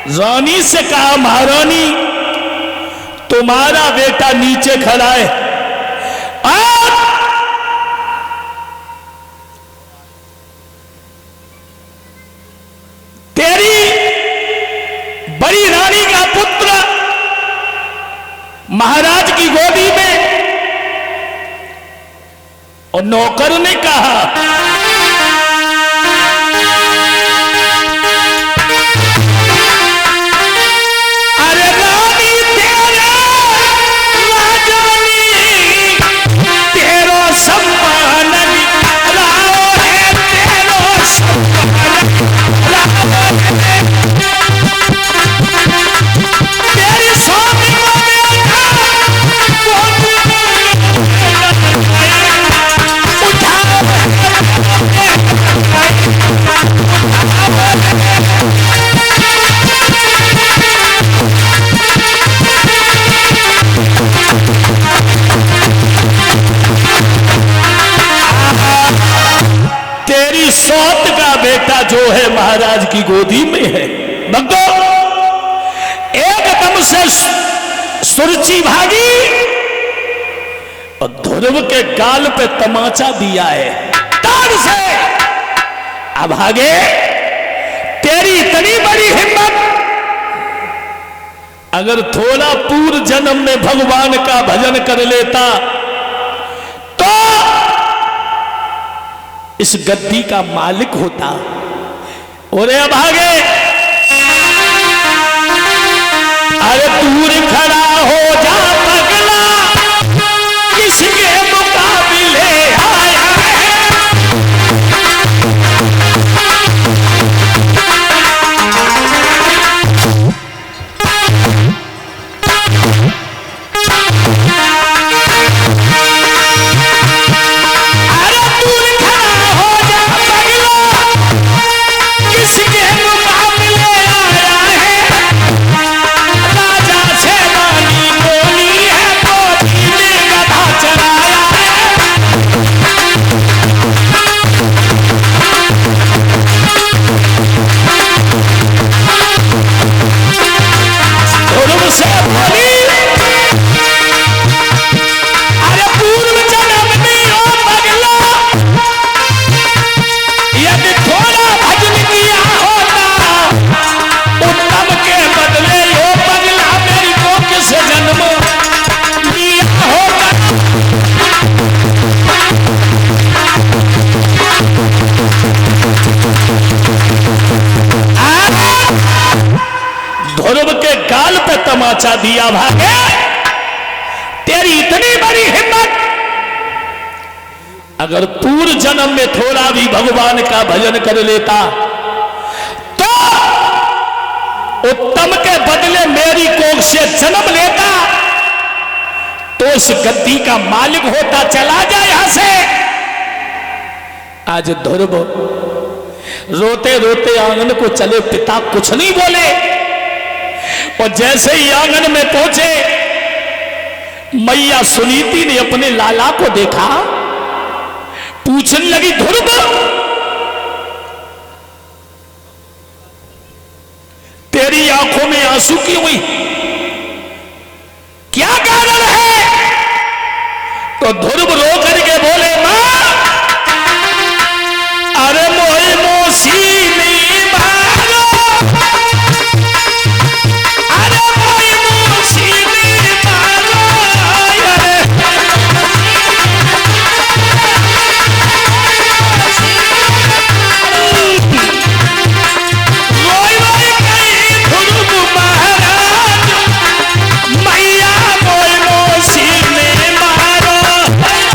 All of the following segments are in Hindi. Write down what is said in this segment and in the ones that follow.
रानी से कहा, महारानी तुम्हारा बेटा नीचे खड़ा है और तेरी बड़ी रानी का पुत्र महाराज की गोदी में। और नौकर ने कहा, अरे रानी तेरा राजानी तेरो सम्मान राओ है, तेरो सम्मान राओ है, तेरी स्वामी तेरी सौत का बेटा जो है महाराज की गोदी में है। भक्तो एकदम से सुरची भागी और ध्रुव के गाल पे तमाचा दिया है तार से। अब आगे तेरी इतनी बड़ी हिम्मत, अगर थोड़ा पूर्व जन्म में भगवान का भजन कर लेता तो इस गद्दी का मालिक होता। और अब आगे, अरे दूर खड़ा हो जा पगला, किसके मुकाबले आया है। तमाचा दिया, भागे तेरी इतनी बड़ी हिम्मत, अगर पूर्व जन्म में थोड़ा भी भगवान का भजन कर लेता तो उत्तम के बदले मेरी कोख से जन्म लेता तो उस गद्दी का मालिक होता। चला जाए यहां से। आज ध्रुव रोते रोते आंगन को चले, पिता कुछ नहीं बोले। और जैसे ही आंगन में पहुंचे, मैया सुनीति ने अपने लाला को देखा, पूछने लगी, ध्रुव तेरी आंखों में आंसू क्यों हुई, क्या कारण है। तो ध्रुव रो करके बोले, मां अरे मोही मोसी मैया मोई मोसी ने मारो।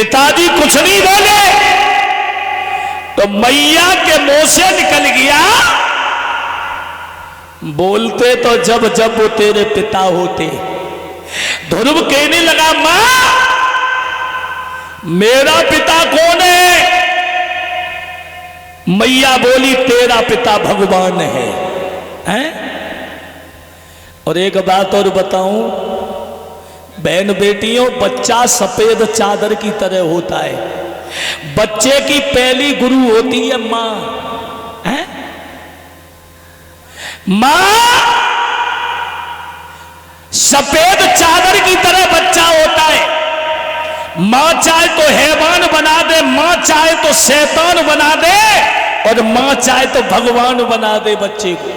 पिताजी कुछ नहीं बोले तो मैया के मुंह से निकल गया, बोलते तो जब जब वो तेरे पिता होते। ध्रुव कहने लगा, मां मेरा पिता कौन है? मैया बोली, तेरा पिता भगवान है, हैं? और एक बात और बताऊं बहन बेटियों, बच्चा सफेद चादर की तरह होता है। बच्चे की पहली गुरु होती है मां, हैं? मां सफेद चादर की तरह बच्चा होता है। मां चाहे तो हैवान बना दे, मां चाहे तो शैतान बना दे, और मां चाहे तो भगवान बना दे बच्चे को।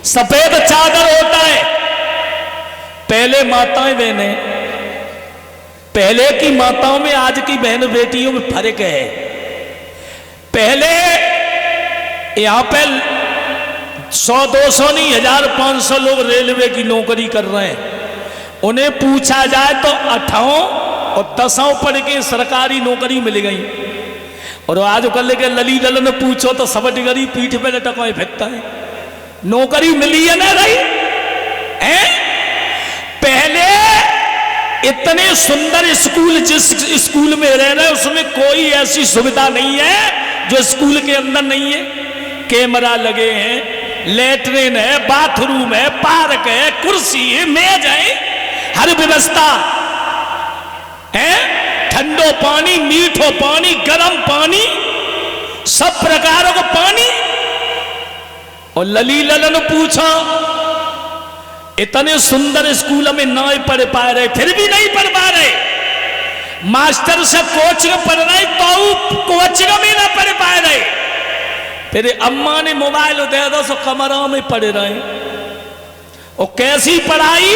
सफेद चादर होता है। पहले माताएं बहनें, पहले की माताओं में आज की बहन बेटियों में फर्क है। पहले यहां पे 100-200 नहीं 1500 लोग रेलवे की नौकरी कर रहे हैं। उन्हें पूछा जाए तो 8वीं और 10वीं पढ़ के सरकारी नौकरी मिल गई, और आज कल के लली दल ने पूछो तो सब डिगरी पीठ पे लटकाए फेंकता है। नौकरी मिली है ना रही है? पहले इतने सुंदर स्कूल, जिस स्कूल में रह रहे उसमें कोई ऐसी सुविधा नहीं है जो स्कूल के अंदर नहीं है। कैमरा लगे हैं, लेटरिन है, बाथरूम है, पार्क है, कुर्सी है, मेज है, हर व्यवस्था है। ठंडो पानी, मीठो पानी, गर्म पानी, सब प्रकारों का पानी। और लली ललन पूछा, इतने सुंदर स्कूल में ना पढ़ पा रहे, फिर भी नहीं पढ़ पा रहे। मास्टर से कोचिंग पढ़ रहे तो कोचिंग में ना पढ़ पा रहे। फिर अम्मा ने मोबाइल दे दो सो कमरों में पढ़ रहे। और कैसी पढ़ाई?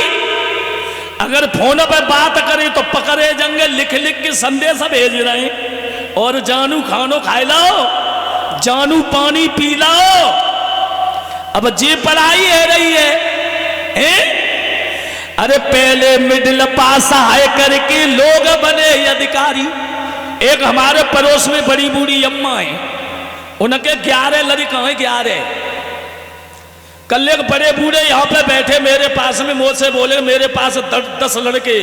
अगर फोन पर बात करें तो पकड़े जंगे, लिख लिख के संदेश भेज रहे। और जानू खानो खाए लाओ, जानू पानी पी लाओ। अब जे पढ़ाई है रही है, अरे पहले मिडिल पास हाय करके लोग बने अधिकारी। एक हमारे पड़ोस में बड़ी बूढ़ी अम्मा है, उनके 11 लड़का है, 11। कल एक बड़े बूढ़े यहाँ पे बैठे मेरे पास में, मुझसे बोले मेरे पास 10 लड़के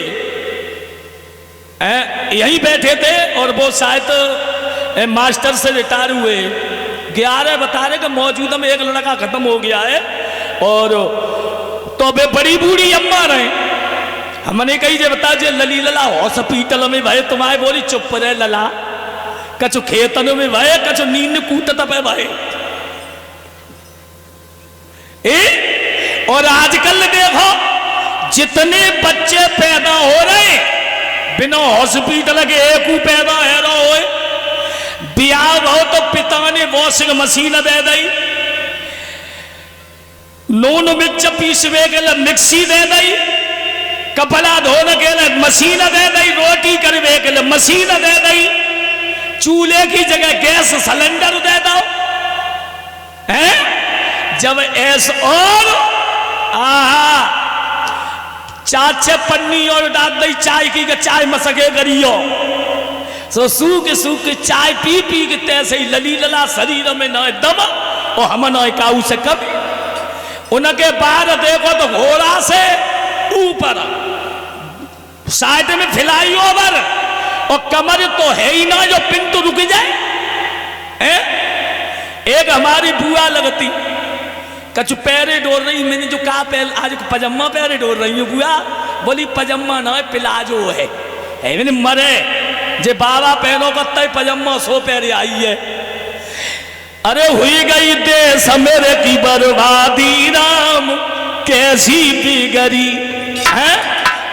यहीं बैठे थे, और वो शायद मास्टर से रिटायर हुए। 11 बता रहे कि मौजूदा में एक लड़का खत्म हो गया है। और तो वे बड़ी बूढ़ी अम्मा रहे। हमने कही जे बता जे लली लला हॉस्पिटल में भाई तुम्हारे, बोली चुप रहे लला, कछु खेतन में भाई, कछु नींद कूटत पे भाई। और आजकल देखो जितने बच्चे पैदा हो रहे बिना हॉस्पिटल के, एक पैदा है रहो। ब्याह हो तो पिता ने वॉशिंग मशीन दे दी, नून मिर्च पीसवे के लिए मिक्सी दे दी, कपड़ा धोने के लिए मशीन दे दी, रोटी करवे के लिए मशीन दे दी, चूल्हे की जगह गैस सिलेंडर दे दो। हैं? जब ऐस और चाचे पन्नी और डाल दी चाय की, चाय मसके करियो। सो सूख सूख चाय पी पी के तैसे ही लली लला शरीर में न दम, और हम न काऊ से कब। उनके बाद देखो तो घोड़ा से ऊपर, साइड में फिलाई ओवर, और कमर तो है ही ना जो पिंटू रुक जाए। एक हमारी बुआ लगती, कछु पैरे डोर रही, मैंने जो कहा आज पजामा पैरे डोर रही हूँ बुआ, बोली पजामा ना है पिलाजो है। मैंने मरे जे बाबा पहनो कत्ता पजामा 100 पैरे आई है। अरे हुई गई देश मेरे की बर्बादी राम, कैसी बिगड़ी है।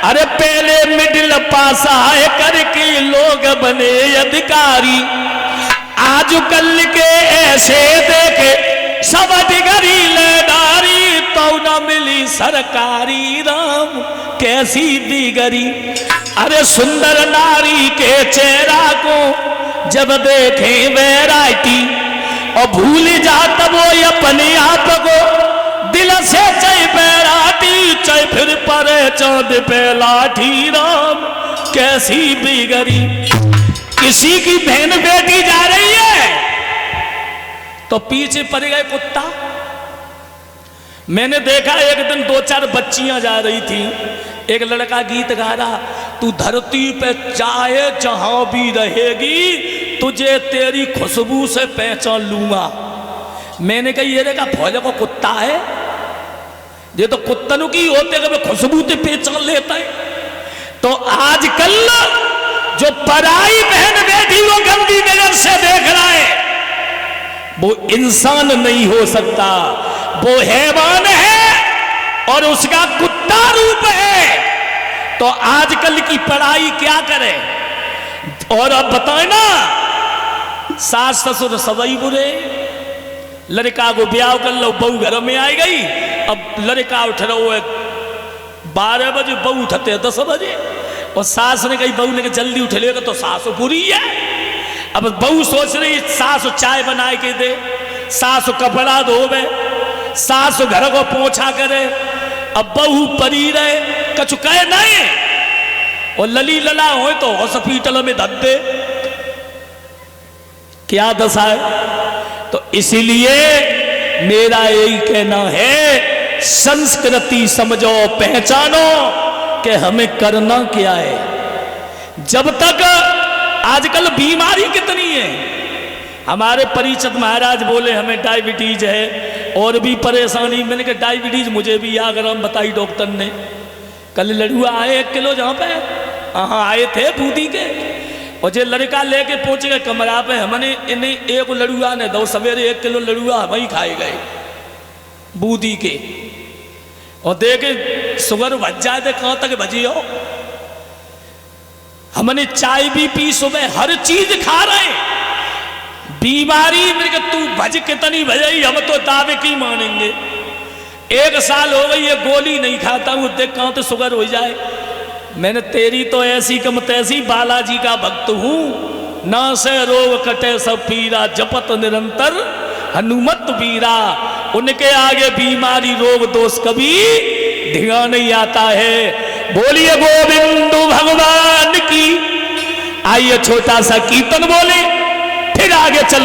अरे पहले मिडिल पास आए करके लोग बने अधिकारी, आज कल के ऐसे देखे सब डिगरी लेदारी, तो न मिली सरकारी राम, कैसी बिगड़ी। अरे सुंदर नारी के चेहरा को जब देखे वैरायटी, और भूल जाता वो अपने आप को, दिल से चाहे बैराटी, चाहे फिर परे चांद पे लाठी राम, कैसी बिगड़ी। किसी की बहन बेटी जा रही है तो पीछे पड़ गए कुत्ता। मैंने देखा एक दिन 2-4 बच्चियां जा रही थी, एक लड़का गीत गा रहा, तू धरती पे चाहे जहां भी रहेगी तुझे तेरी खुशबू से पहचान लूंगा। मैंने कहा ये देखा फौजा को कुत्ता है, ये तो कुत्तन की होते कि खुशबू से पहचान लेता है। तो आजकल जो पराई बहन बेटी वो गंदी नजर से देख रहा है, वो इंसान नहीं हो सकता, वो हैवान है और उसका कुत्ता रूप है। तो आजकल की पढ़ाई क्या करे। और अब बताए ना, सास ससुर सवई बुरे, लड़का को ब्याह कर लो, बहू घर में आई गई, अब लड़का उठ रहा है 12 बजे, बहू उठते 10 बजे, और सास ने कही, बहू ने कहा जल्दी उठ लेगा तो सास बुरी है। अब बहू सोच रही सास चाय बनाए के दे, सास कपड़ा धोवे, सास घर को पोछा करे, अब बहू परी रहे, कछु कहे नहीं, और लली लला हो तो हॉस्पिटल में धर दे, क्या दशा है। तो इसीलिए मेरा यही कहना है, संस्कृति समझो, पहचानो कि हमें करना क्या है। जब तक आजकल बीमारी कितनी है, हमारे परिचित महाराज बोले हमें डायबिटीज है और भी परेशानी। मैंने कहा डायबिटीज मुझे भी आगराम बताई डॉक्टर ने। कल लड़ुआ आए 1 किलो जहाँ पे, हाँ आए थे बूदी के, और जो लड़का लेके पहुंच गए कमरा पे, हमने इन्हें एक लड़ुआ ने दो, सवेरे 1 किलो लड़ुआ वहीं खाए गए बूदी के, और देखे शुगर भज जाए थे, कहाँ तक भजी हो। हमने चाय भी पी, सुबह हर चीज खा रहे, बीमारी मेरे को तू भज कितनी भजाई, हम तो दावे की मानेंगे। 1 साल हो गई ये गोली नहीं खाता हूं, देख कहां तो शुगर हो जाए। मैंने तेरी तो ऐसी कम तैसी, बालाजी का भक्त हूं, ना से रोग कटे सब पीरा, जपत निरंतर हनुमत वीरा। उनके आगे बीमारी रोग दोष कभी ध्यान नहीं आता है। बोलिए गोविंद भगवान की। आइए छोटा सा कीर्तन बोले, फिर आगे चल